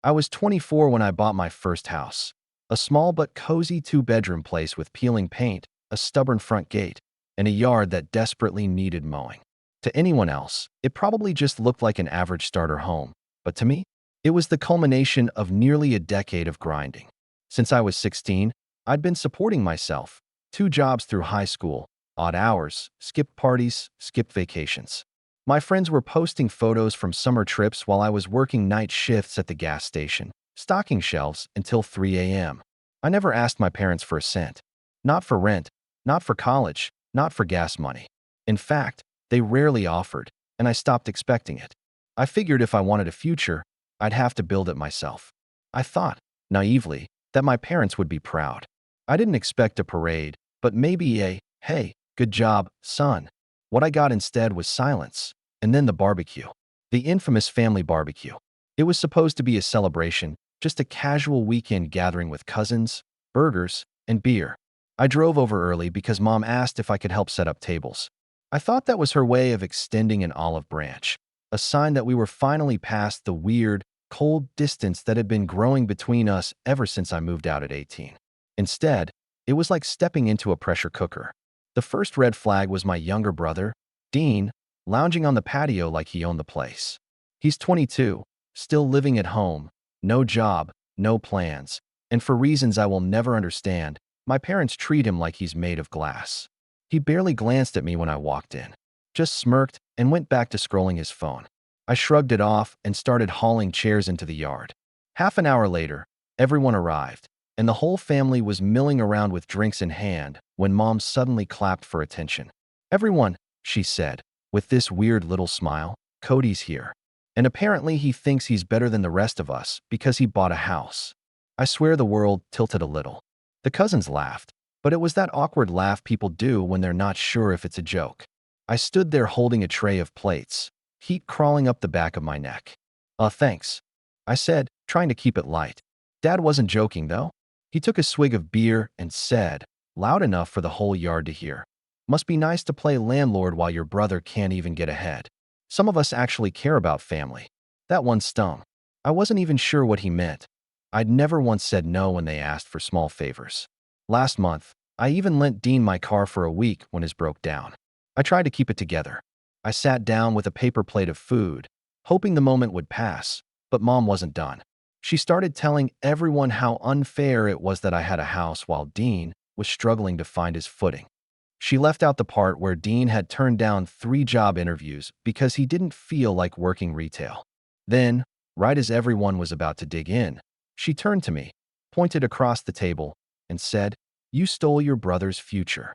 I was 24 when I bought my first house. A small but cozy two-bedroom place with peeling paint, a stubborn front gate, and a yard that desperately needed mowing. To anyone else, it probably just looked like an average starter home. But to me, it was the culmination of nearly a decade of grinding. Since I was 16, I'd been supporting myself. 2 jobs through high school, odd hours, skipped parties, skipped vacations. My friends were posting photos from summer trips while I was working night shifts at the gas station, stocking shelves until 3 a.m. I never asked my parents for a cent. Not for rent, not for college, not for gas money. In fact, they rarely offered, and I stopped expecting it. I figured if I wanted a future, I'd have to build it myself. I thought, naively, that my parents would be proud. I didn't expect a parade, but maybe a, "Hey, good job, son." What I got instead was silence, and then the barbecue. The infamous family barbecue. It was supposed to be a celebration, just a casual weekend gathering with cousins, burgers, and beer. I drove over early because Mom asked if I could help set up tables. I thought that was her way of extending an olive branch, a sign that we were finally past the weird, cold distance that had been growing between us ever since I moved out at 18. Instead, it was like stepping into a pressure cooker. The first red flag was my younger brother, Dean, lounging on the patio like he owned the place. He's 22, still living at home, no job, no plans, and for reasons I will never understand, my parents treat him like he's made of glass. He barely glanced at me when I walked in, just smirked and went back to scrolling his phone. I shrugged it off and started hauling chairs into the yard. Half an hour later, everyone arrived, and the whole family was milling around with drinks in hand when Mom suddenly clapped for attention. "Everyone," she said, with this weird little smile, "Cody's here. And apparently he thinks he's better than the rest of us because he bought a house." I swear the world tilted a little. The cousins laughed, but it was that awkward laugh people do when they're not sure if it's a joke. I stood there holding a tray of plates, heat crawling up the back of my neck. Thanks," I said, trying to keep it light. Dad wasn't joking, though. He took a swig of beer and said, loud enough for the whole yard to hear, "Must be nice to play landlord while your brother can't even get ahead. Some of us actually care about family." That one stung. I wasn't even sure what he meant. I'd never once said no when they asked for small favors. Last month, I even lent Dean my car for a week when his broke down. I tried to keep it together. I sat down with a paper plate of food, hoping the moment would pass, but Mom wasn't done. She started telling everyone how unfair it was that I had a house while Dean was struggling to find his footing. She left out the part where Dean had turned down 3 job interviews because he didn't feel like working retail. Then, right as everyone was about to dig in, she turned to me, pointed across the table, and said, "You stole your brother's future."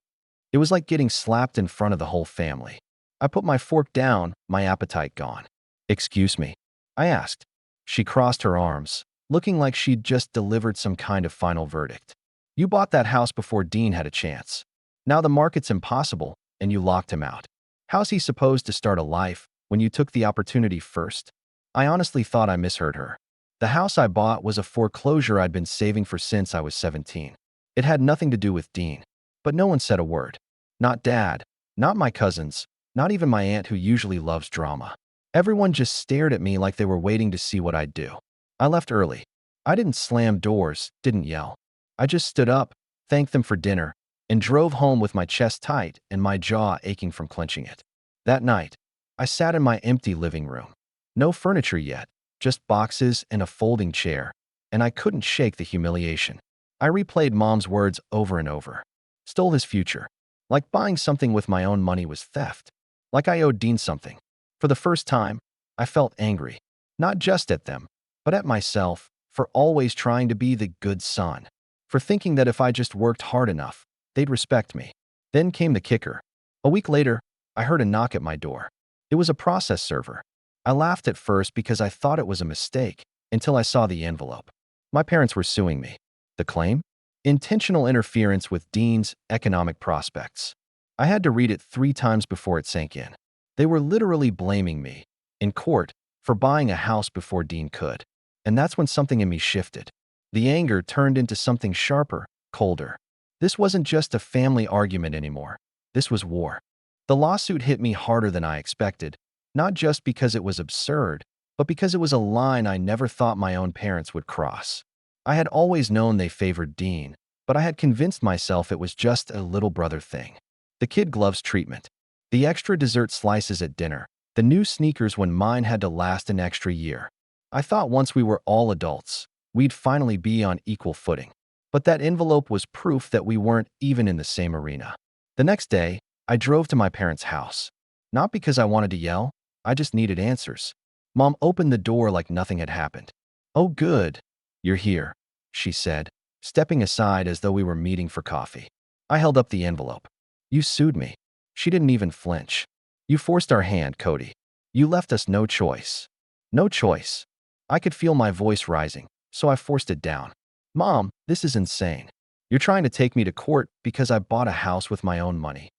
It was like getting slapped in front of the whole family. I put my fork down, my appetite gone. "Excuse me?" I asked. She crossed her arms, looking like she'd just delivered some kind of final verdict. "You bought that house before Dean had a chance. Now the market's impossible, and you locked him out. How's he supposed to start a life when you took the opportunity first?" I honestly thought I misheard her. The house I bought was a foreclosure I'd been saving for since I was 17. It had nothing to do with Dean, but no one said a word. Not Dad, not my cousins, not even my aunt who usually loves drama. Everyone just stared at me like they were waiting to see what I'd do. I left early. I didn't slam doors, didn't yell. I just stood up, thanked them for dinner, and drove home with my chest tight and my jaw aching from clenching it. That night, I sat in my empty living room. No furniture yet, just boxes and a folding chair, and I couldn't shake the humiliation. I replayed Mom's words over and over. Stole his future. Like buying something with my own money was theft. Like I owed Dean something. For the first time, I felt angry. Not just at them, but at myself, for always trying to be the good son. For thinking that if I just worked hard enough, they'd respect me. Then came the kicker. A week later, I heard a knock at my door. It was a process server. I laughed at first because I thought it was a mistake, until I saw the envelope. My parents were suing me. The claim? Intentional interference with Dean's economic prospects. I had to read it 3 times before it sank in. They were literally blaming me, in court, for buying a house before Dean could. And that's when something in me shifted. The anger turned into something sharper, colder. This wasn't just a family argument anymore. This was war. The lawsuit hit me harder than I expected, not just because it was absurd, but because it was a line I never thought my own parents would cross. I had always known they favored Dean, but I had convinced myself it was just a little brother thing. The kid gloves treatment, the extra dessert slices at dinner, the new sneakers when mine had to last an extra year. I thought once we were all adults, we'd finally be on equal footing. But that envelope was proof that we weren't even in the same arena. The next day, I drove to my parents' house. Not because I wanted to yell, I just needed answers. Mom opened the door like nothing had happened. "Oh, good. You're here," she said, stepping aside as though we were meeting for coffee. I held up the envelope. "You sued me." She didn't even flinch. "You forced our hand, Cody. You left us no choice." No choice. I could feel my voice rising, so I forced it down. "Mom, this is insane. You're trying to take me to court because I bought a house with my own money."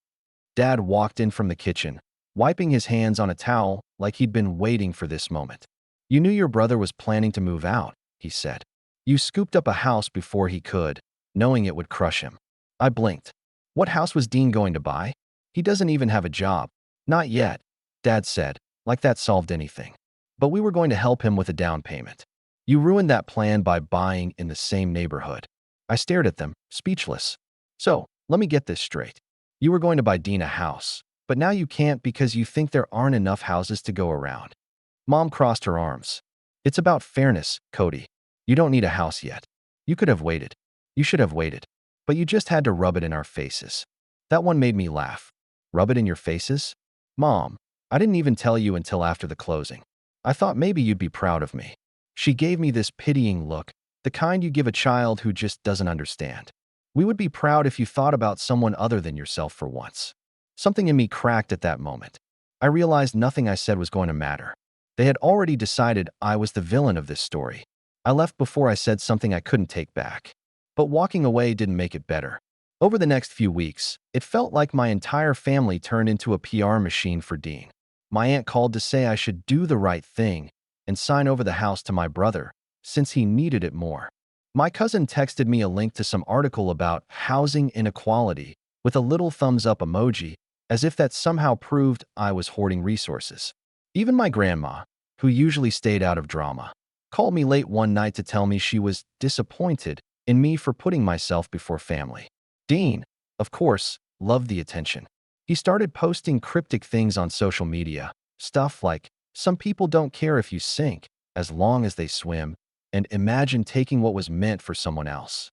Dad walked in from the kitchen, wiping his hands on a towel like he'd been waiting for this moment. "You knew your brother was planning to move out," he said. "You scooped up a house before he could, knowing it would crush him." I blinked. What house was Dean going to buy? He doesn't even have a job. "Not yet," Dad said, like that solved anything. "But we were going to help him with a down payment. You ruined that plan by buying in the same neighborhood." I stared at them, speechless. "So, let me get this straight. You were going to buy Dean a house, but now you can't because you think there aren't enough houses to go around." Mom crossed her arms. "It's about fairness, Cody. You don't need a house yet. You could have waited. You should have waited. But you just had to rub it in our faces." That one made me laugh. "Rub it in your faces?" "Mom, I didn't even tell you until after the closing. I thought maybe you'd be proud of me." She gave me this pitying look, the kind you give a child who just doesn't understand. "We would be proud if you thought about someone other than yourself for once." Something in me cracked at that moment. I realized nothing I said was going to matter. They had already decided I was the villain of this story. I left before I said something I couldn't take back. But walking away didn't make it better. Over the next few weeks, it felt like my entire family turned into a PR machine for Dean. My aunt called to say I should do the right thing and sign over the house to my brother, since he needed it more. My cousin texted me a link to some article about housing inequality with a little thumbs up emoji, as if that somehow proved I was hoarding resources. Even my grandma, who usually stayed out of drama, called me late one night to tell me she was disappointed in me for putting myself before family. Dean, of course, loved the attention. He started posting cryptic things on social media, stuff like, "Some people don't care if you sink, as long as they swim," and "Imagine taking what was meant for someone else."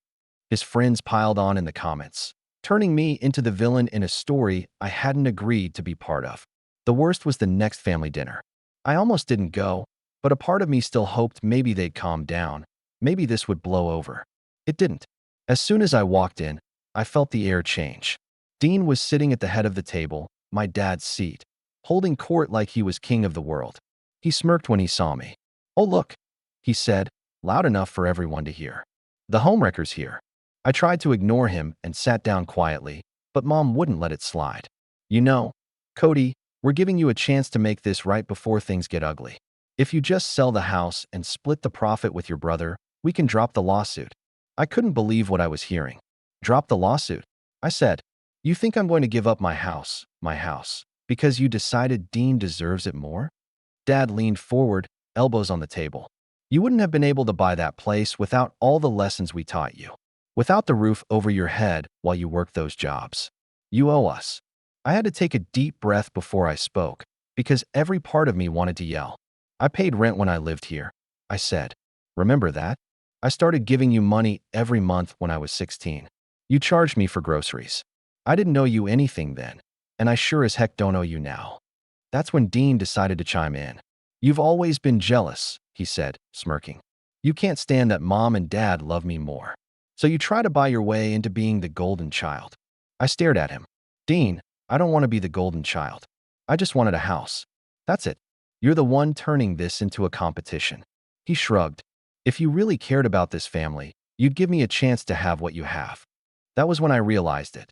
His friends piled on in the comments, turning me into the villain in a story I hadn't agreed to be part of. The worst was the next family dinner. I almost didn't go, but a part of me still hoped maybe they'd calm down, maybe this would blow over. It didn't. As soon as I walked in, I felt the air change. Dean was sitting at the head of the table, my dad's seat, holding court like he was king of the world. He smirked when he saw me. "Oh, look," he said, loud enough for everyone to hear. "The homewrecker's here." I tried to ignore him and sat down quietly, but Mom wouldn't let it slide. "You know, Cody, we're giving you a chance to make this right before things get ugly. If you just sell the house and split the profit with your brother, we can drop the lawsuit." I couldn't believe what I was hearing. "Drop the lawsuit?" I said. "You think I'm going to give up my house, because you decided Dean deserves it more?" Dad leaned forward, elbows on the table. "You wouldn't have been able to buy that place without all the lessons we taught you. Without the roof over your head while you worked those jobs. You owe us." I had to take a deep breath before I spoke, because every part of me wanted to yell. "I paid rent when I lived here," I said. "Remember that? I started giving you money every month when I was 16. You charged me for groceries. I didn't owe you anything then, and I sure as heck don't owe you now." That's when Dean decided to chime in. "You've always been jealous," he said, smirking. "You can't stand that Mom and Dad love me more. So you try to buy your way into being the golden child." I stared at him. "Dean, I don't want to be the golden child. I just wanted a house. That's it. You're the one turning this into a competition." He shrugged. "If you really cared about this family, you'd give me a chance to have what you have." That was when I realized it.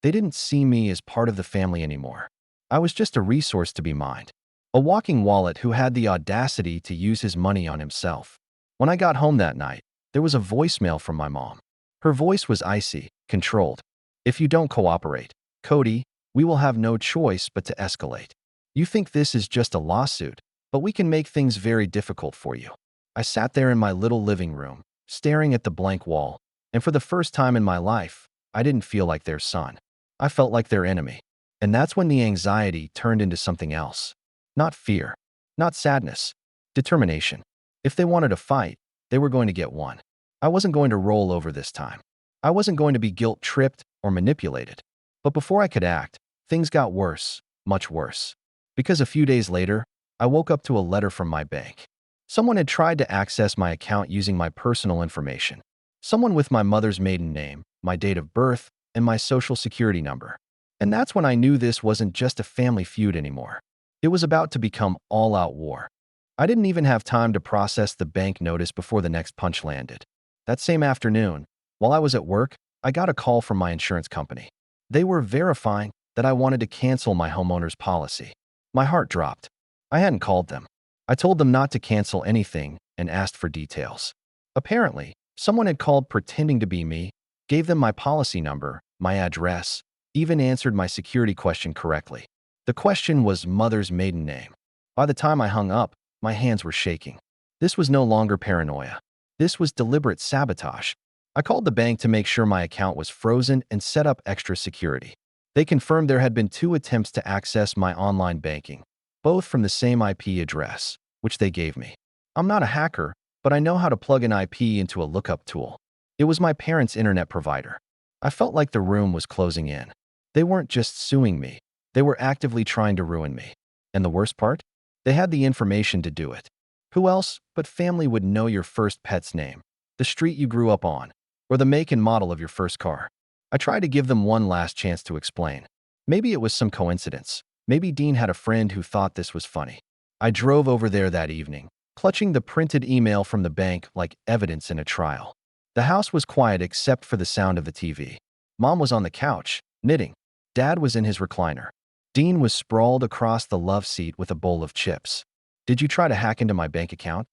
They didn't see me as part of the family anymore. I was just a resource to be mined. A walking wallet who had the audacity to use his money on himself. When I got home that night, there was a voicemail from my mom. Her voice was icy, controlled. "If you don't cooperate, Cody, we will have no choice but to escalate. You think this is just a lawsuit, but we can make things very difficult for you." I sat there in my little living room, staring at the blank wall, and for the first time in my life, I didn't feel like their son. I felt like their enemy. And that's when the anxiety turned into something else. Not fear, not sadness, determination. If they wanted a fight, they were going to get one. I wasn't going to roll over this time. I wasn't going to be guilt-tripped or manipulated. But before I could act, things got worse, much worse. Because a few days later, I woke up to a letter from my bank. Someone had tried to access my account using my personal information. Someone with my mother's maiden name, my date of birth, and my social security number. And that's when I knew this wasn't just a family feud anymore. It was about to become all-out war. I didn't even have time to process the bank notice before the next punch landed. That same afternoon, while I was at work, I got a call from my insurance company. They were verifying that I wanted to cancel my homeowner's policy. My heart dropped. I hadn't called them. I told them not to cancel anything and asked for details. Apparently, someone had called pretending to be me, gave them my policy number, my address, even answered my security question correctly. The question was mother's maiden name. By the time I hung up, my hands were shaking. This was no longer paranoia. This was deliberate sabotage. I called the bank to make sure my account was frozen and set up extra security. They confirmed there had been 2 attempts to access my online banking, both from the same IP address, which they gave me. I'm not a hacker, but I know how to plug an IP into a lookup tool. It was my parents' internet provider. I felt like the room was closing in. They weren't just suing me. They were actively trying to ruin me. And the worst part? They had the information to do it. Who else but family would know your first pet's name, the street you grew up on, or the make and model of your first car? I tried to give them one last chance to explain. Maybe it was some coincidence. Maybe Dean had a friend who thought this was funny. I drove over there that evening, clutching the printed email from the bank like evidence in a trial. The house was quiet except for the sound of the TV. Mom was on the couch, knitting. Dad was in his recliner. Dean was sprawled across the love seat with a bowl of chips. "Did you try to hack into my bank account?"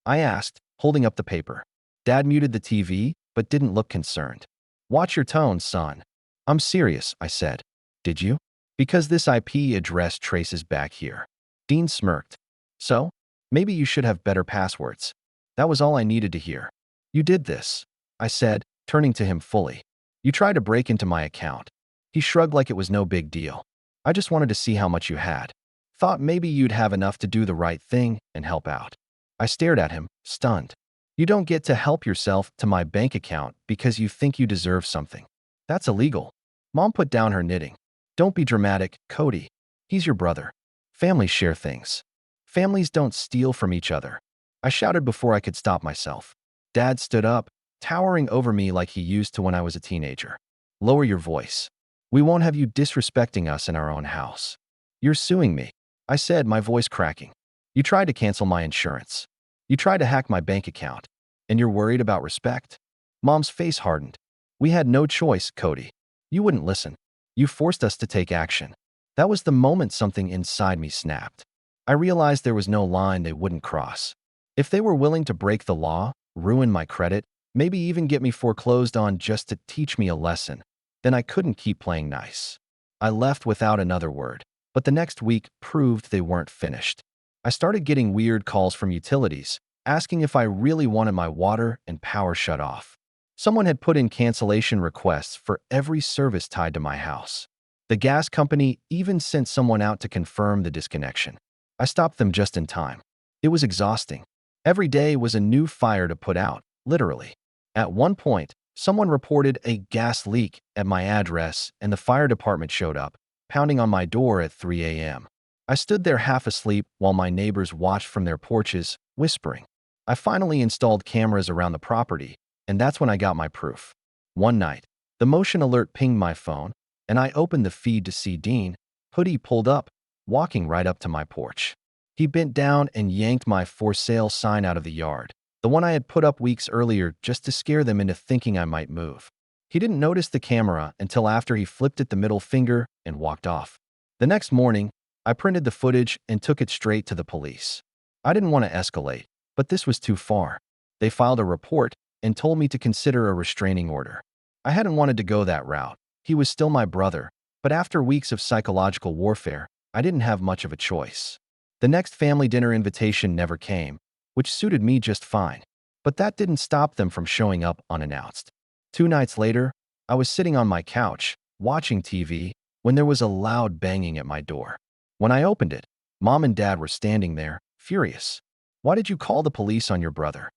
I asked, holding up the paper. Dad muted the TV, but didn't look concerned. "Watch your tone, son." "I'm serious," I said. "Did you?" "Because this IP address traces back here." Dean smirked. "So? Maybe you should have better passwords." That was all I needed to hear. "You did this," I said, turning to him fully. "You tried to break into my account." He shrugged like it was no big deal. "I just wanted to see how much you had. Thought maybe you'd have enough to do the right thing and help out." I stared at him, stunned. "You don't get to help yourself to my bank account because you think you deserve something. That's illegal." Mom put down her knitting. "Don't be dramatic, Cody. He's your brother. Families share things. Families don't steal from each other." I shouted before I could stop myself. Dad stood up, towering over me like he used to when I was a teenager. "Lower your voice. We won't have you disrespecting us in our own house." "You're suing me," I said, my voice cracking. "You tried to cancel my insurance. You tried to hack my bank account. And you're worried about respect?" Mom's face hardened. "We had no choice, Cody. You wouldn't listen. You forced us to take action." That was the moment something inside me snapped. I realized there was no line they wouldn't cross. If they were willing to break the law, ruin my credit, maybe even get me foreclosed on just to teach me a lesson, then I couldn't keep playing nice. I left without another word, but the next week proved they weren't finished. I started getting weird calls from utilities, asking if I really wanted my water and power shut off. Someone had put in cancellation requests for every service tied to my house. The gas company even sent someone out to confirm the disconnection. I stopped them just in time. It was exhausting. Every day was a new fire to put out, literally. At one point, someone reported a gas leak at my address and the fire department showed up, pounding on my door at 3 a.m. I stood there half asleep while my neighbors watched from their porches, whispering. I finally installed cameras around the property, and that's when I got my proof. One night, the motion alert pinged my phone, and I opened the feed to see Dean, hoodie pulled up, walking right up to my porch. He bent down and yanked my for sale sign out of the yard, the one I had put up weeks earlier just to scare them into thinking I might move. He didn't notice the camera until after he flipped it the middle finger and walked off. The next morning, I printed the footage and took it straight to the police. I didn't want to escalate, but this was too far. They filed a report and told me to consider a restraining order. I hadn't wanted to go that route. He was still my brother, but after weeks of psychological warfare, I didn't have much of a choice. The next family dinner invitation never came, which suited me just fine. But that didn't stop them from showing up unannounced. 2 nights later, I was sitting on my couch, watching TV, when there was a loud banging at my door. When I opened it, Mom and Dad were standing there, furious. "Why did you call the police on your brother?"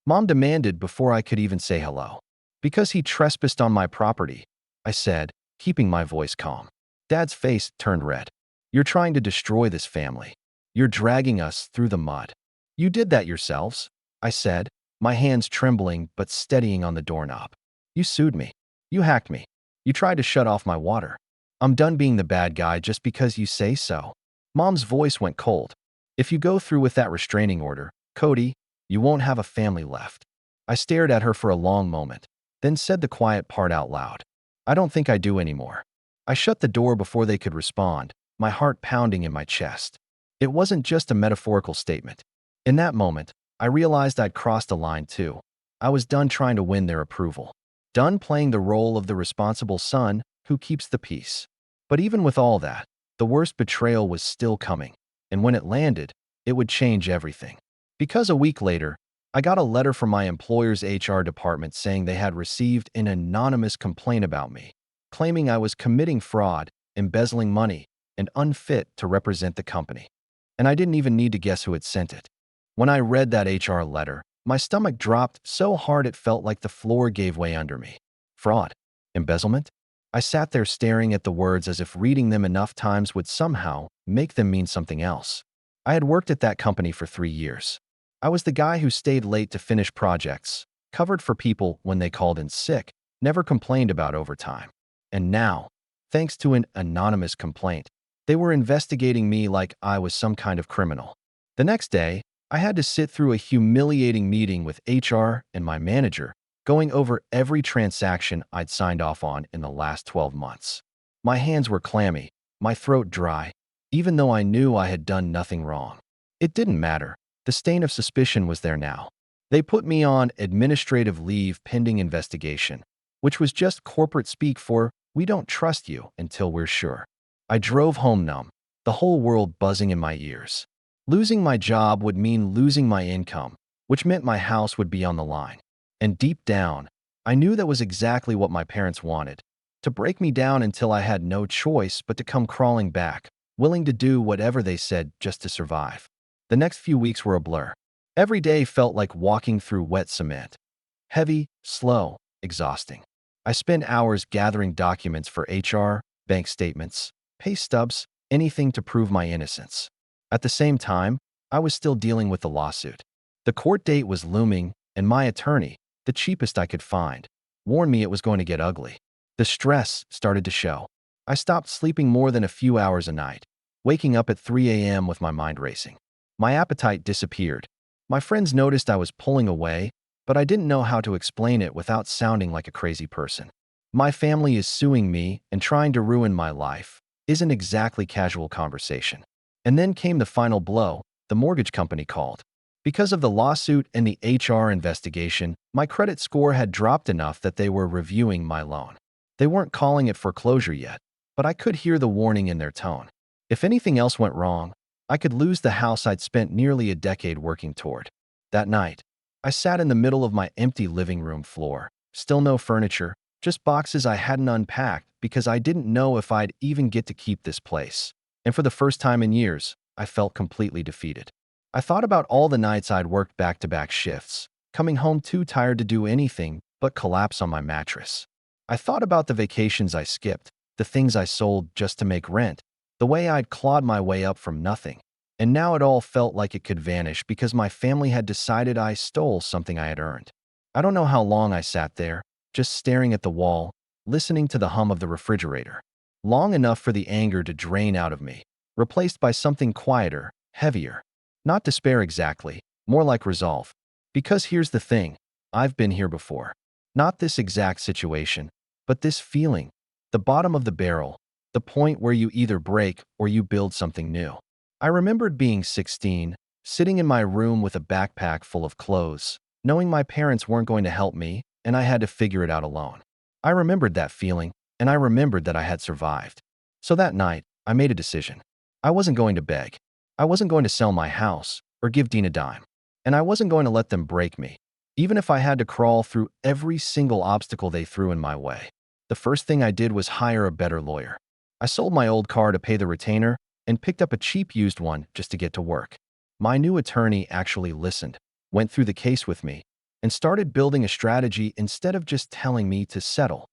Mom demanded before I could even say hello. "Because he trespassed on my property," I said, keeping my voice calm. Dad's face turned red. "You're trying to destroy this family. You're dragging us through the mud." "You did that yourselves," I said, my hands trembling but steadying on the doorknob. "You sued me. You hacked me. You tried to shut off my water. I'm done being the bad guy just because you say so." Mom's voice went cold. "If you go through with that restraining order, Cody, you won't have a family left." I stared at her for a long moment, then said the quiet part out loud. "I don't think I do anymore." I shut the door before they could respond, my heart pounding in my chest. It wasn't just a metaphorical statement. In that moment, I realized I'd crossed a line too. I was done trying to win their approval. Done playing the role of the responsible son who keeps the peace. But even with all that, the worst betrayal was still coming. And when it landed, it would change everything. Because a week later, I got a letter from my employer's HR department saying they had received an anonymous complaint about me, claiming I was committing fraud, embezzling money, and unfit to represent the company. And I didn't even need to guess who had sent it. When I read that HR letter, my stomach dropped so hard it felt like the floor gave way under me. Fraud? Embezzlement? I sat there staring at the words as if reading them enough times would somehow make them mean something else. I had worked at that company for 3 years. I was the guy who stayed late to finish projects, covered for people when they called in sick, never complained about overtime. And now, thanks to an anonymous complaint, they were investigating me like I was some kind of criminal. The next day, I had to sit through a humiliating meeting with HR and my manager, going over every transaction I'd signed off on in the last 12 months. My hands were clammy, my throat dry, even though I knew I had done nothing wrong. It didn't matter. The stain of suspicion was there now. They put me on administrative leave pending investigation, which was just corporate speak for "we don't trust you until we're sure." I drove home numb, the whole world buzzing in my ears. Losing my job would mean losing my income, which meant my house would be on the line. And deep down, I knew that was exactly what my parents wanted, to break me down until I had no choice but to come crawling back, willing to do whatever they said just to survive. The next few weeks were a blur. Every day felt like walking through wet cement. Heavy, slow, exhausting. I spent hours gathering documents for HR, bank statements, pay stubs, anything to prove my innocence. At the same time, I was still dealing with the lawsuit. The court date was looming, and my attorney, the cheapest I could find, warned me it was going to get ugly. The stress started to show. I stopped sleeping more than a few hours a night, waking up at 3 a.m. with my mind racing. My appetite disappeared. My friends noticed I was pulling away, but I didn't know how to explain it without sounding like a crazy person. "My family is suing me and trying to ruin my life" isn't exactly casual conversation. And then came the final blow. The mortgage company called. Because of the lawsuit and the HR investigation, my credit score had dropped enough that they were reviewing my loan. They weren't calling it foreclosure yet, but I could hear the warning in their tone. If anything else went wrong, I could lose the house I'd spent nearly a decade working toward. That night, I sat in the middle of my empty living room floor. Still no furniture, just boxes I hadn't unpacked because I didn't know if I'd even get to keep this place. And for the first time in years, I felt completely defeated. I thought about all the nights I'd worked back-to-back shifts, coming home too tired to do anything but collapse on my mattress. I thought about the vacations I skipped, the things I sold just to make rent, the way I'd clawed my way up from nothing. And now it all felt like it could vanish because my family had decided I stole something I had earned. I don't know how long I sat there, just staring at the wall, listening to the hum of the refrigerator. Long enough for the anger to drain out of me, replaced by something quieter, heavier. Not despair exactly, more like resolve. Because here's the thing, I've been here before. Not this exact situation, but this feeling, the bottom of the barrel, the point where you either break or you build something new. I remembered being 16, sitting in my room with a backpack full of clothes, knowing my parents weren't going to help me and I had to figure it out alone. I remembered that feeling, and I remembered that I had survived. So that night, I made a decision. I wasn't going to beg. I wasn't going to sell my house or give Dean a dime. And I wasn't going to let them break me, even if I had to crawl through every single obstacle they threw in my way. The first thing I did was hire a better lawyer. I sold my old car to pay the retainer and picked up a cheap used one just to get to work. My new attorney actually listened, went through the case with me, and started building a strategy instead of just telling me to settle.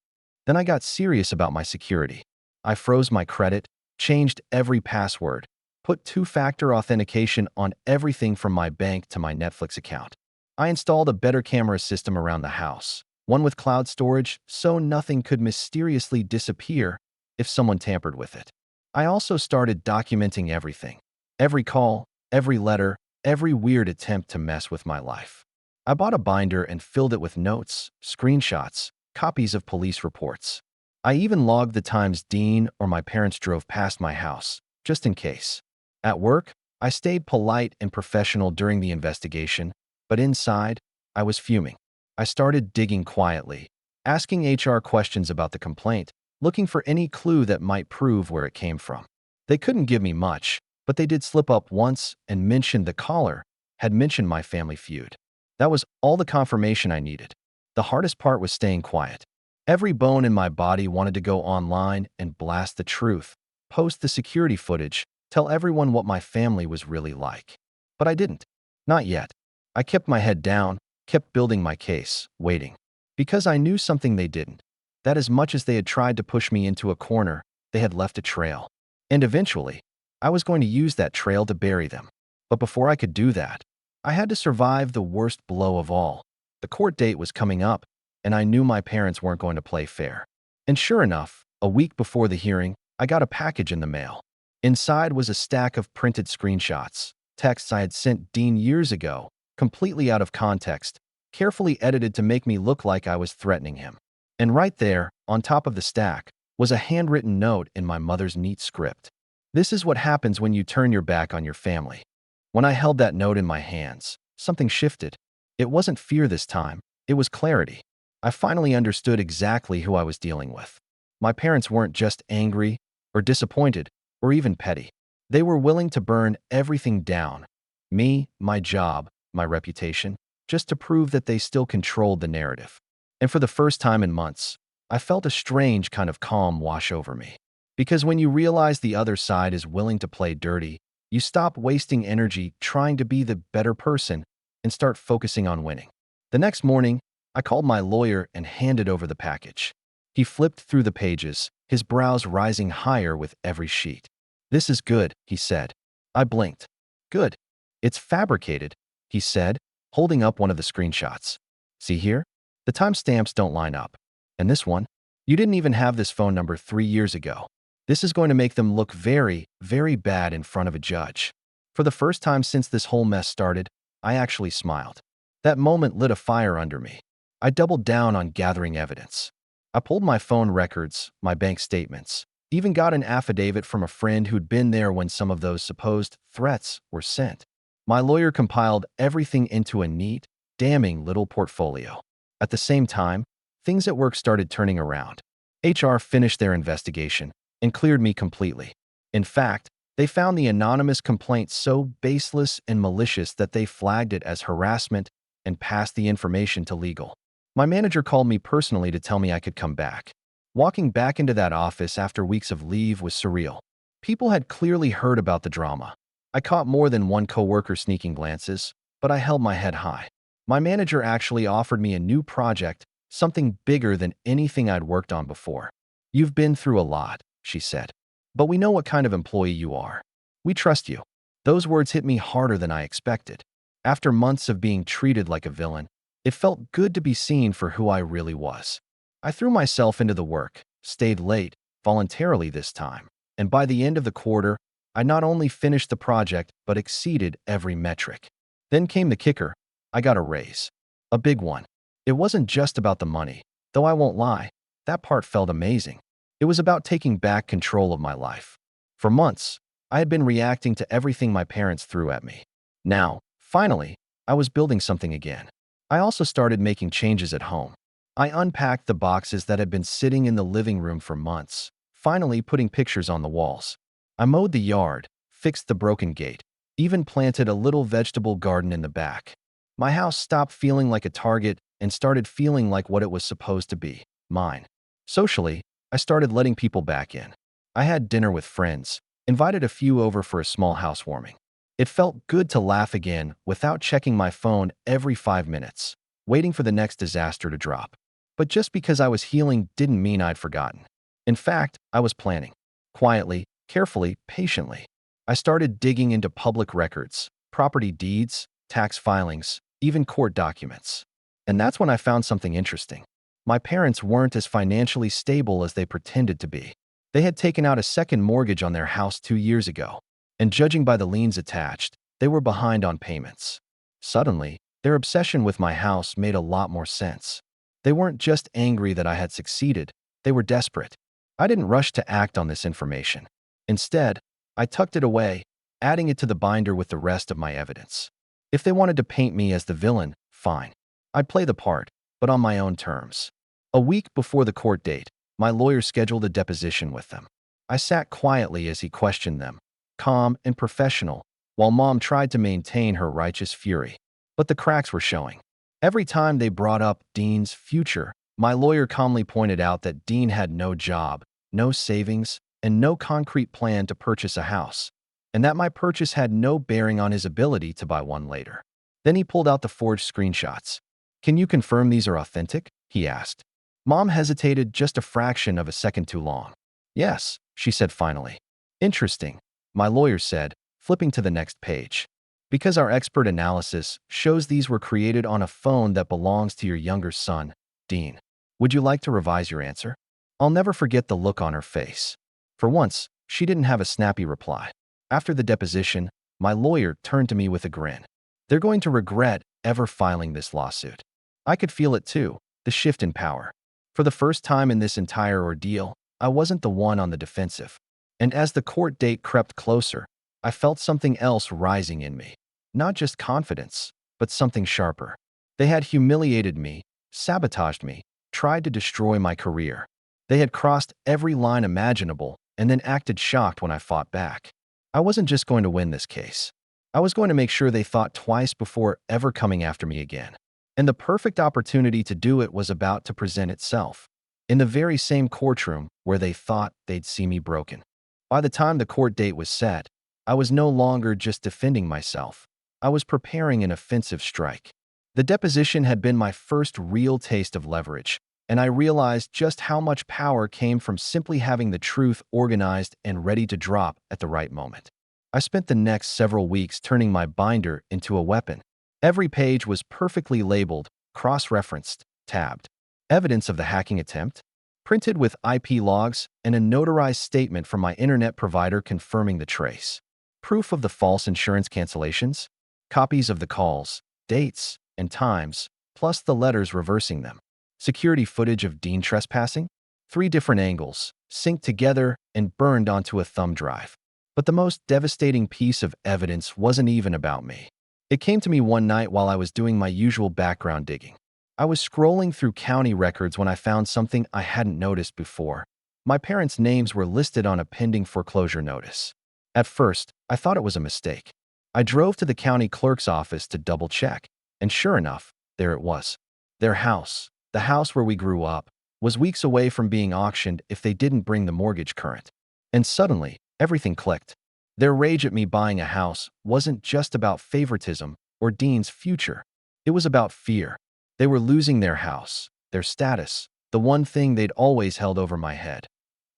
Then I got serious about my security. I froze my credit, changed every password, put two-factor authentication on everything from my bank to my Netflix account. I installed a better camera system around the house, one with cloud storage so nothing could mysteriously disappear if someone tampered with it. I also started documenting everything, every call, every letter, every weird attempt to mess with my life. I bought a binder and filled it with notes, screenshots, copies of police reports. I even logged the times Dean or my parents drove past my house, just in case. At work, I stayed polite and professional during the investigation, but inside, I was fuming. I started digging quietly, asking HR questions about the complaint, looking for any clue that might prove where it came from. They couldn't give me much, but they did slip up once and mention the caller had mentioned my family feud. That was all the confirmation I needed. The hardest part was staying quiet. Every bone in my body wanted to go online and blast the truth, post the security footage, tell everyone what my family was really like. But I didn't. Not yet. I kept my head down, kept building my case, waiting. Because I knew something they didn't. That as much as they had tried to push me into a corner, they had left a trail. And eventually, I was going to use that trail to bury them. But before I could do that, I had to survive the worst blow of all. The court date was coming up, and I knew my parents weren't going to play fair. And sure enough, a week before the hearing, I got a package in the mail. Inside was a stack of printed screenshots, texts I had sent Dean years ago, completely out of context, carefully edited to make me look like I was threatening him. And right there, on top of the stack, was a handwritten note in my mother's neat script. This is what happens when you turn your back on your family. When I held that note in my hands, something shifted. It wasn't fear this time, it was clarity. I finally understood exactly who I was dealing with. My parents weren't just angry or disappointed or even petty. They were willing to burn everything down. Me, my job, my reputation, just to prove that they still controlled the narrative. And for the first time in months, I felt a strange kind of calm wash over me. Because when you realize the other side is willing to play dirty, you stop wasting energy trying to be the better person and start focusing on winning. The next morning, I called my lawyer and handed over the package. He flipped through the pages, his brows rising higher with every sheet. "This is good," he said. I blinked. "Good. It's fabricated," he said, holding up one of the screenshots. "See here? The timestamps don't line up. And this one? You didn't even have this phone number 3 years ago. This is going to make them look very, very bad in front of a judge." For the first time since this whole mess started, I actually smiled. That moment lit a fire under me. I doubled down on gathering evidence. I pulled my phone records, my bank statements, even got an affidavit from a friend who'd been there when some of those supposed threats were sent. My lawyer compiled everything into a neat, damning little portfolio. At the same time, things at work started turning around. HR finished their investigation and cleared me completely. In fact, they found the anonymous complaint so baseless and malicious that they flagged it as harassment and passed the information to legal. My manager called me personally to tell me I could come back. Walking back into that office after weeks of leave was surreal. People had clearly heard about the drama. I caught more than one coworker sneaking glances, but I held my head high. My manager actually offered me a new project, something bigger than anything I'd worked on before. "You've been through a lot," she said. "But we know what kind of employee you are. We trust you." Those words hit me harder than I expected. After months of being treated like a villain, it felt good to be seen for who I really was. I threw myself into the work, stayed late, voluntarily this time, and by the end of the quarter, I not only finished the project but exceeded every metric. Then came the kicker. I got a raise. A big one. It wasn't just about the money, though I won't lie, that part felt amazing. It was about taking back control of my life. For months, I had been reacting to everything my parents threw at me. Now, finally, I was building something again. I also started making changes at home. I unpacked the boxes that had been sitting in the living room for months, finally putting pictures on the walls. I mowed the yard, fixed the broken gate, even planted a little vegetable garden in the back. My house stopped feeling like a target and started feeling like what it was supposed to be, mine. Socially, I started letting people back in. I had dinner with friends, invited a few over for a small housewarming. It felt good to laugh again without checking my phone every 5 minutes, waiting for the next disaster to drop. But just because I was healing didn't mean I'd forgotten. In fact, I was planning. Quietly, carefully, patiently. I started digging into public records, property deeds, tax filings, even court documents. And that's when I found something interesting. My parents weren't as financially stable as they pretended to be. They had taken out a second mortgage on their house 2 years ago, and judging by the liens attached, they were behind on payments. Suddenly, their obsession with my house made a lot more sense. They weren't just angry that I had succeeded, they were desperate. I didn't rush to act on this information. Instead, I tucked it away, adding it to the binder with the rest of my evidence. If they wanted to paint me as the villain, fine. I'd play the part, but on my own terms. A week before the court date, my lawyer scheduled a deposition with them. I sat quietly as he questioned them, calm and professional, while Mom tried to maintain her righteous fury. But the cracks were showing. Every time they brought up Dean's future, my lawyer calmly pointed out that Dean had no job, no savings, and no concrete plan to purchase a house, and that my purchase had no bearing on his ability to buy one later. Then he pulled out the forged screenshots. "Can you confirm these are authentic?" he asked. Mom hesitated just a fraction of a second too long. "Yes," she said finally. "Interesting," my lawyer said, flipping to the next page. "Because our expert analysis shows these were created on a phone that belongs to your younger son, Dean. Would you like to revise your answer?" I'll never forget the look on her face. For once, she didn't have a snappy reply. After the deposition, my lawyer turned to me with a grin. "They're going to regret ever filing this lawsuit." I could feel it too, the shift in power. For the first time in this entire ordeal, I wasn't the one on the defensive. And as the court date crept closer, I felt something else rising in me. Not just confidence, but something sharper. They had humiliated me, sabotaged me, tried to destroy my career. They had crossed every line imaginable and then acted shocked when I fought back. I wasn't just going to win this case. I was going to make sure they thought twice before ever coming after me again. And the perfect opportunity to do it was about to present itself. In the very same courtroom where they thought they'd see me broken. By the time the court date was set, I was no longer just defending myself. I was preparing an offensive strike. The deposition had been my first real taste of leverage, and I realized just how much power came from simply having the truth organized and ready to drop at the right moment. I spent the next several weeks turning my binder into a weapon. Every page was perfectly labeled, cross-referenced, tabbed. Evidence of the hacking attempt, printed with IP logs and a notarized statement from my internet provider confirming the trace. Proof of the false insurance cancellations, copies of the calls, dates, and times, plus the letters reversing them. Security footage of Dean trespassing, 3 different angles, synced together and burned onto a thumb drive. But the most devastating piece of evidence wasn't even about me. It came to me one night while I was doing my usual background digging. I was scrolling through county records when I found something I hadn't noticed before. My parents' names were listed on a pending foreclosure notice. At first, I thought it was a mistake. I drove to the county clerk's office to double-check, and sure enough, there it was. Their house, the house where we grew up, was weeks away from being auctioned if they didn't bring the mortgage current. And suddenly, everything clicked. Their rage at me buying a house wasn't just about favoritism or Dean's future. It was about fear. They were losing their house, their status, the one thing they'd always held over my head.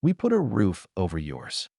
"We put a roof over yours."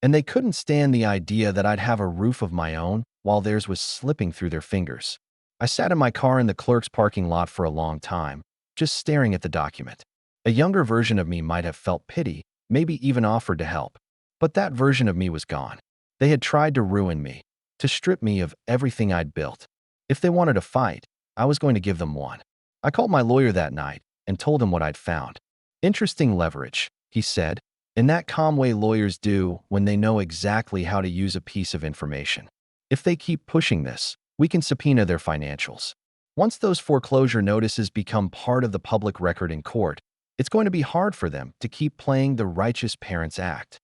And they couldn't stand the idea that I'd have a roof of my own while theirs was slipping through their fingers. I sat in my car in the clerk's parking lot for a long time, just staring at the document. A younger version of me might have felt pity, maybe even offered to help. But that version of me was gone. They had tried to ruin me, to strip me of everything I'd built. If they wanted a fight, I was going to give them one. I called my lawyer that night and told him what I'd found. "Interesting leverage," he said, in that calm way lawyers do when they know exactly how to use a piece of information. "If they keep pushing this, we can subpoena their financials. Once those foreclosure notices become part of the public record in court, it's going to be hard for them to keep playing the righteous parents act."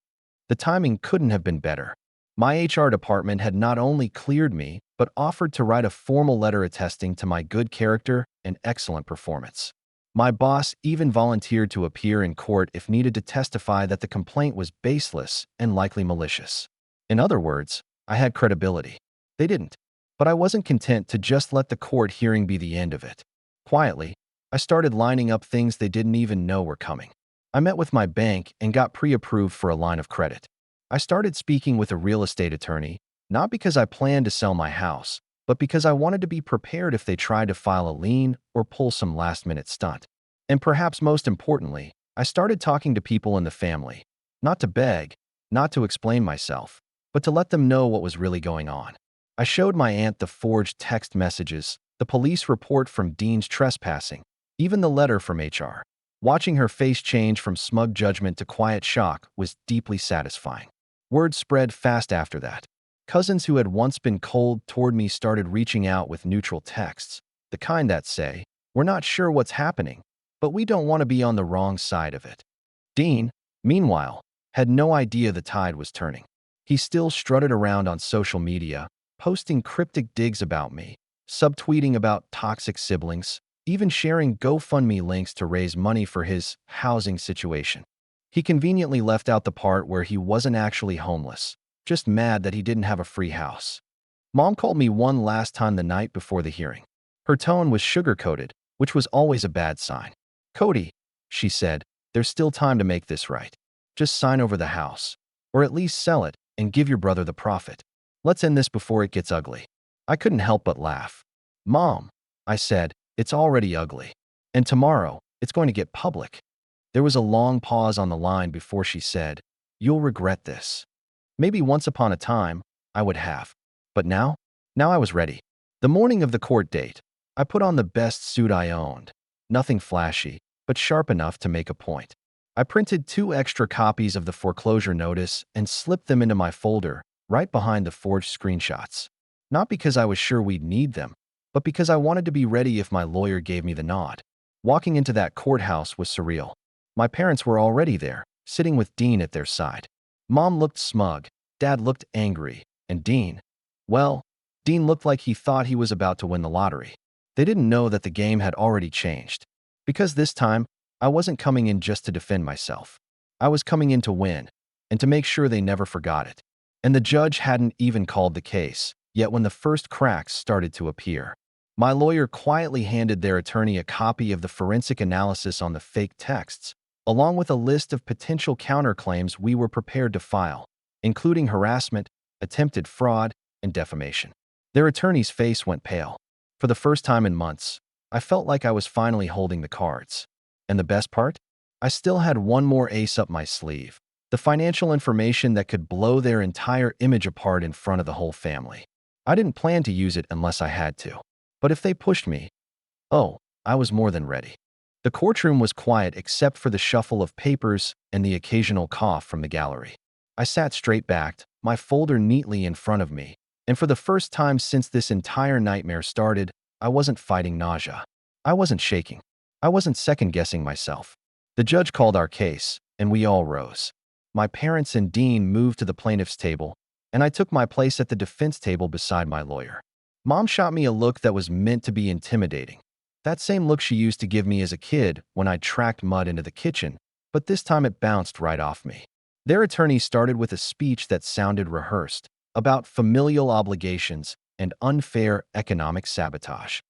The timing couldn't have been better. My HR department had not only cleared me, but offered to write a formal letter attesting to my good character and excellent performance. My boss even volunteered to appear in court if needed to testify that the complaint was baseless and likely malicious. In other words, I had credibility. They didn't. But I wasn't content to just let the court hearing be the end of it. Quietly, I started lining up things they didn't even know were coming. I met with my bank and got pre-approved for a line of credit. I started speaking with a real estate attorney, not because I planned to sell my house, but because I wanted to be prepared if they tried to file a lien or pull some last-minute stunt. And perhaps most importantly, I started talking to people in the family, not to beg, not to explain myself, but to let them know what was really going on. I showed my aunt the forged text messages, the police report from Dean's trespassing, even the letter from HR. Watching her face change from smug judgment to quiet shock was deeply satisfying. Word spread fast after that. Cousins who had once been cold toward me started reaching out with neutral texts, the kind that say, "We're not sure what's happening, but we don't want to be on the wrong side of it." Dean, meanwhile, had no idea the tide was turning. He still strutted around on social media, posting cryptic digs about me, subtweeting about toxic siblings, even sharing GoFundMe links to raise money for his housing situation. He conveniently left out the part where he wasn't actually homeless, just mad that he didn't have a free house. Mom called me one last time the night before the hearing. Her tone was sugar-coated, which was always a bad sign. "Cody," she said, "there's still time to make this right. Just sign over the house, or at least sell it and give your brother the profit. Let's end this before it gets ugly." I couldn't help but laugh. "Mom," I said, "it's already ugly. And tomorrow, it's going to get public." There was a long pause on the line before she said, "You'll regret this." Maybe once upon a time, I would have. But now? Now I was ready. The morning of the court date, I put on the best suit I owned. Nothing flashy, but sharp enough to make a point. I printed 2 extra copies of the foreclosure notice and slipped them into my folder, right behind the forged screenshots. Not because I was sure we'd need them, but because I wanted to be ready if my lawyer gave me the nod. Walking into that courthouse was surreal. My parents were already there, sitting with Dean at their side. Mom looked smug, Dad looked angry, and Dean looked like he thought he was about to win the lottery. They didn't know that the game had already changed. Because this time, I wasn't coming in just to defend myself. I was coming in to win, and to make sure they never forgot it. And the judge hadn't even called the case, yet when the first cracks started to appear, my lawyer quietly handed their attorney a copy of the forensic analysis on the fake texts, along with a list of potential counterclaims we were prepared to file, including harassment, attempted fraud, and defamation. Their attorney's face went pale. For the first time in months, I felt like I was finally holding the cards. And the best part? I still had one more ace up my sleeve, the financial information that could blow their entire image apart in front of the whole family. I didn't plan to use it unless I had to. But if they pushed me, I was more than ready. The courtroom was quiet except for the shuffle of papers and the occasional cough from the gallery. I sat straight-backed, my folder neatly in front of me, and for the first time since this entire nightmare started, I wasn't fighting nausea. I wasn't shaking. I wasn't second-guessing myself. The judge called our case, and we all rose. My parents and Dean moved to the plaintiff's table, and I took my place at the defense table beside my lawyer. Mom shot me a look that was meant to be intimidating. That same look she used to give me as a kid when I tracked mud into the kitchen, but this time it bounced right off me. Their attorney started with a speech that sounded rehearsed, about familial obligations and unfair economic sabotage.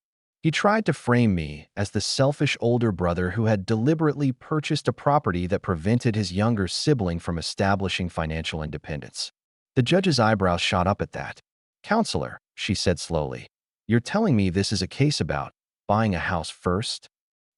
He tried to frame me as the selfish older brother who had deliberately purchased a property that prevented his younger sibling from establishing financial independence. The judge's eyebrows shot up at that. "Counselor," she said slowly, "you're telling me this is a case about buying a house first?"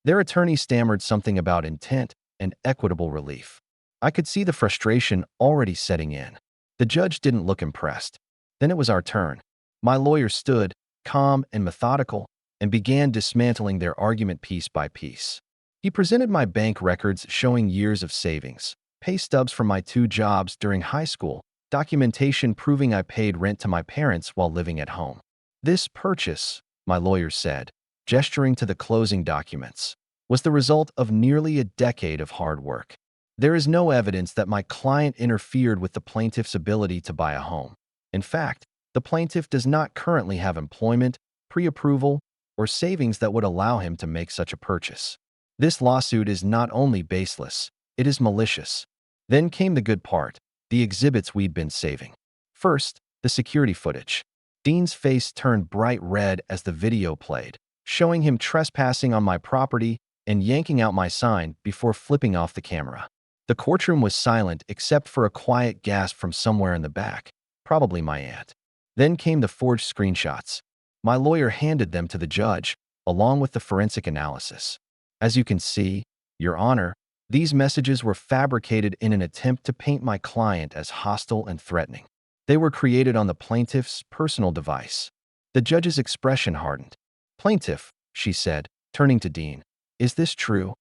Their attorney stammered something about intent and equitable relief. I could see the frustration already setting in. The judge didn't look impressed. Then it was our turn. My lawyer stood, calm and methodical, and began dismantling their argument piece by piece. He presented my bank records showing years of savings, pay stubs from my 2 jobs during high school, documentation proving I paid rent to my parents while living at home. "This purchase," my lawyer said, gesturing to the closing documents, "was the result of nearly a decade of hard work. There is no evidence that my client interfered with the plaintiff's ability to buy a home. In fact, the plaintiff does not currently have employment, pre-approval, or savings that would allow him to make such a purchase. This lawsuit is not only baseless, it is malicious. Then came the good part, the exhibits we'd been saving. First, the security footage. Dean's face turned bright red as the video played, showing him trespassing on my property and yanking out my sign before flipping off the camera. The courtroom was silent except for a quiet gasp from somewhere in the back, probably my aunt. Then came the forged screenshots. My lawyer handed them to the judge, along with the forensic analysis. As you can see, Your Honor, these messages were fabricated in an attempt to paint my client as hostile and threatening. They were created on the plaintiff's personal device. The judge's expression hardened. "Plaintiff," she said, turning to Dean, "is this true?"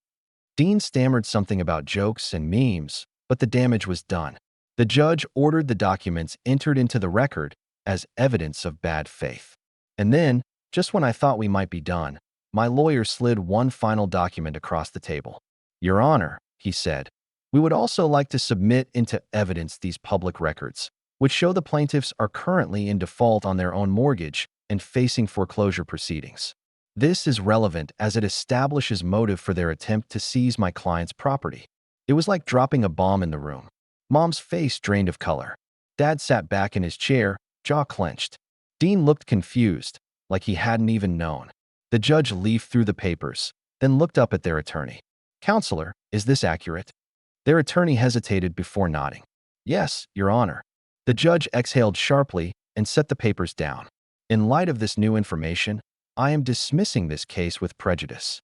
Dean stammered something about jokes and memes, but the damage was done. The judge ordered the documents entered into the record as evidence of bad faith. And then, just when I thought we might be done, my lawyer slid one final document across the table. "Your Honor," he said, "we would also like to submit into evidence these public records, which show the plaintiffs are currently in default on their own mortgage and facing foreclosure proceedings. This is relevant as it establishes motive for their attempt to seize my client's property." It was like dropping a bomb in the room. Mom's face drained of color. Dad sat back in his chair, jaw clenched. Dean looked confused, like he hadn't even known. The judge leafed through the papers, then looked up at their attorney. "Counselor, is this accurate?" Their attorney hesitated before nodding. "Yes, Your Honor." The judge exhaled sharply and set the papers down. "In light of this new information, I am dismissing this case with prejudice."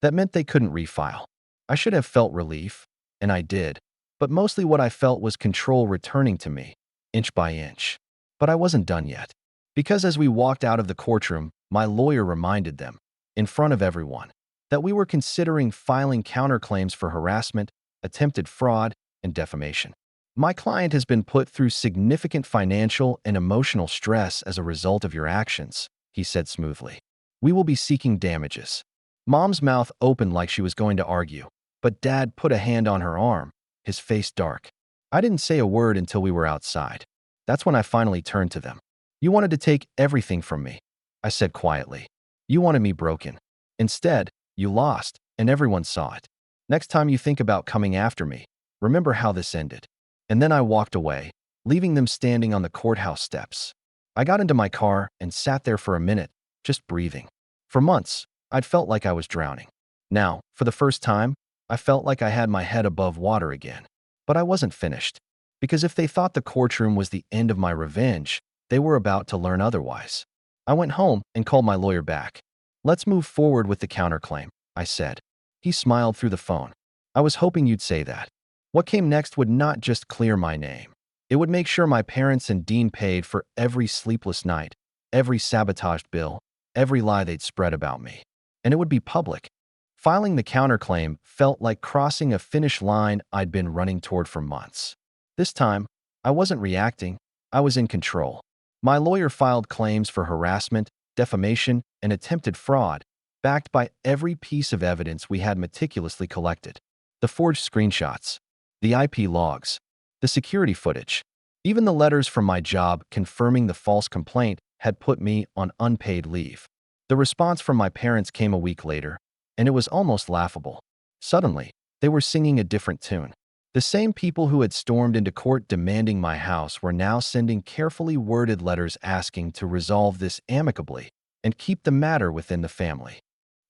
That meant they couldn't refile. I should have felt relief, and I did, but mostly what I felt was control returning to me, inch by inch. But I wasn't done yet. Because as we walked out of the courtroom, my lawyer reminded them, in front of everyone, that we were considering filing counterclaims for harassment, attempted fraud, and defamation. "My client has been put through significant financial and emotional stress as a result of your actions," he said smoothly. "We will be seeking damages." Mom's mouth opened like she was going to argue, but Dad put a hand on her arm, his face dark. I didn't say a word until we were outside. That's when I finally turned to them. "You wanted to take everything from me," I said quietly. "You wanted me broken. Instead, you lost, and everyone saw it. Next time you think about coming after me, remember how this ended." And then I walked away, leaving them standing on the courthouse steps. I got into my car and sat there for a minute, just breathing. For months, I'd felt like I was drowning. Now, for the first time, I felt like I had my head above water again. But I wasn't finished, because if they thought the courtroom was the end of my revenge, they were about to learn otherwise. I went home and called my lawyer back. "Let's move forward with the counterclaim," I said. He smiled through the phone. "I was hoping you'd say that." What came next would not just clear my name. It would make sure my parents and Dean paid for every sleepless night, every sabotaged bill, every lie they'd spread about me. And it would be public. Filing the counterclaim felt like crossing a finish line I'd been running toward for months. This time, I wasn't reacting, I was in control. My lawyer filed claims for harassment, defamation, and attempted fraud, backed by every piece of evidence we had meticulously collected. The forged screenshots, the IP logs, the security footage, even the letters from my job confirming the false complaint had put me on unpaid leave. The response from my parents came a week later, and it was almost laughable. Suddenly, they were singing a different tune. The same people who had stormed into court demanding my house were now sending carefully worded letters asking to resolve this amicably and keep the matter within the family.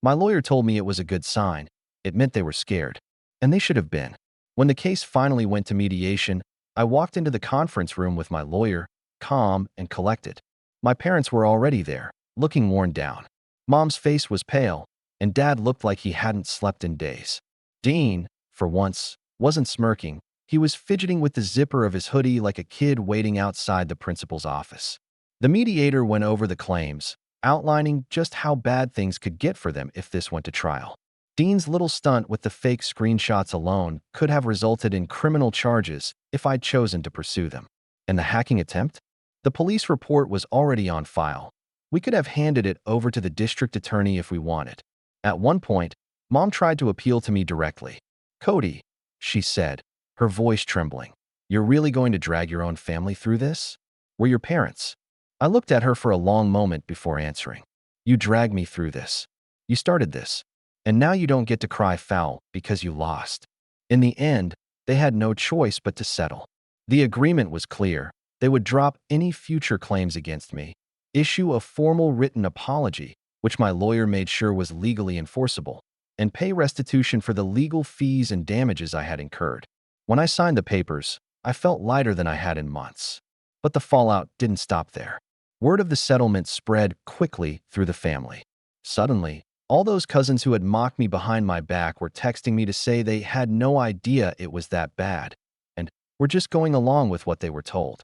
My lawyer told me it was a good sign. It meant they were scared. And they should have been. When the case finally went to mediation, I walked into the conference room with my lawyer, calm and collected. My parents were already there, looking worn down. Mom's face was pale, and Dad looked like he hadn't slept in days. Dean, for once, wasn't smirking. He was fidgeting with the zipper of his hoodie like a kid waiting outside the principal's office. The mediator went over the claims, outlining just how bad things could get for them if this went to trial. Dean's little stunt with the fake screenshots alone could have resulted in criminal charges if I'd chosen to pursue them. And the hacking attempt? The police report was already on file. We could have handed it over to the district attorney if we wanted. At one point, Mom tried to appeal to me directly. "Cody," she said, her voice trembling, "you're really going to drag your own family through this? were your parents. I looked at her for a long moment before answering. You dragged me through this. You started this. And now you don't get to cry foul because you lost. In the end, they had no choice but to settle. The agreement was clear. They would drop any future claims against me, issue a formal written apology, which my lawyer made sure was legally enforceable, and pay restitution for the legal fees and damages I had incurred. When I signed the papers, I felt lighter than I had in months. But the fallout didn't stop there. Word of the settlement spread quickly through the family. Suddenly, all those cousins who had mocked me behind my back were texting me to say they had no idea it was that bad, and were just going along with what they were told.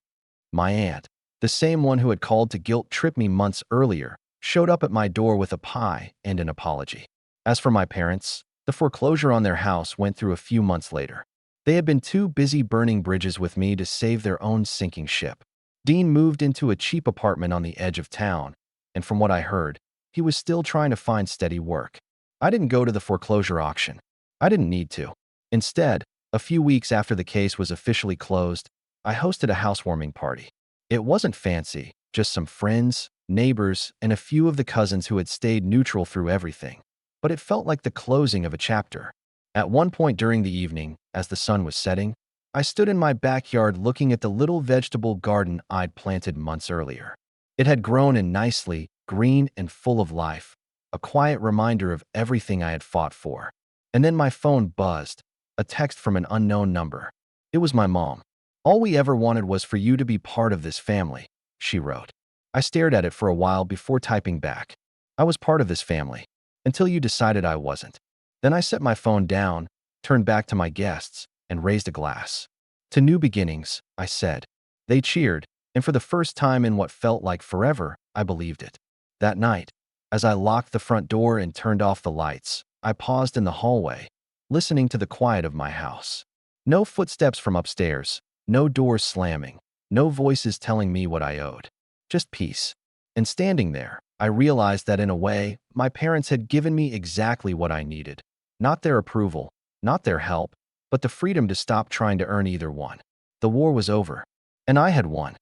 My aunt, the same one who had called to guilt-trip me months earlier, showed up at my door with a pie and an apology. As for my parents, the foreclosure on their house went through a few months later. They had been too busy burning bridges with me to save their own sinking ship. Dean moved into a cheap apartment on the edge of town, and from what I heard, he was still trying to find steady work. I didn't go to the foreclosure auction. I didn't need to. Instead, a few weeks after the case was officially closed, I hosted a housewarming party. It wasn't fancy, just some friends, neighbors, and a few of the cousins who had stayed neutral through everything. But it felt like the closing of a chapter. At one point during the evening, as the sun was setting, I stood in my backyard looking at the little vegetable garden I'd planted months earlier. It had grown in nicely, green and full of life, a quiet reminder of everything I had fought for. And then my phone buzzed, a text from an unknown number. It was my mom. All we ever wanted was for you to be part of this family, she wrote. I stared at it for a while before typing back. I was part of this family, until you decided I wasn't. Then I set my phone down, turned back to my guests, and raised a glass. To new beginnings, I said. They cheered, and for the first time in what felt like forever, I believed it. That night, as I locked the front door and turned off the lights, I paused in the hallway, listening to the quiet of my house. No footsteps from upstairs, no doors slamming, no voices telling me what I owed. Just peace. And standing there, I realized that in a way, my parents had given me exactly what I needed. Not their approval, not their help, but the freedom to stop trying to earn either one. The war was over, and I had won.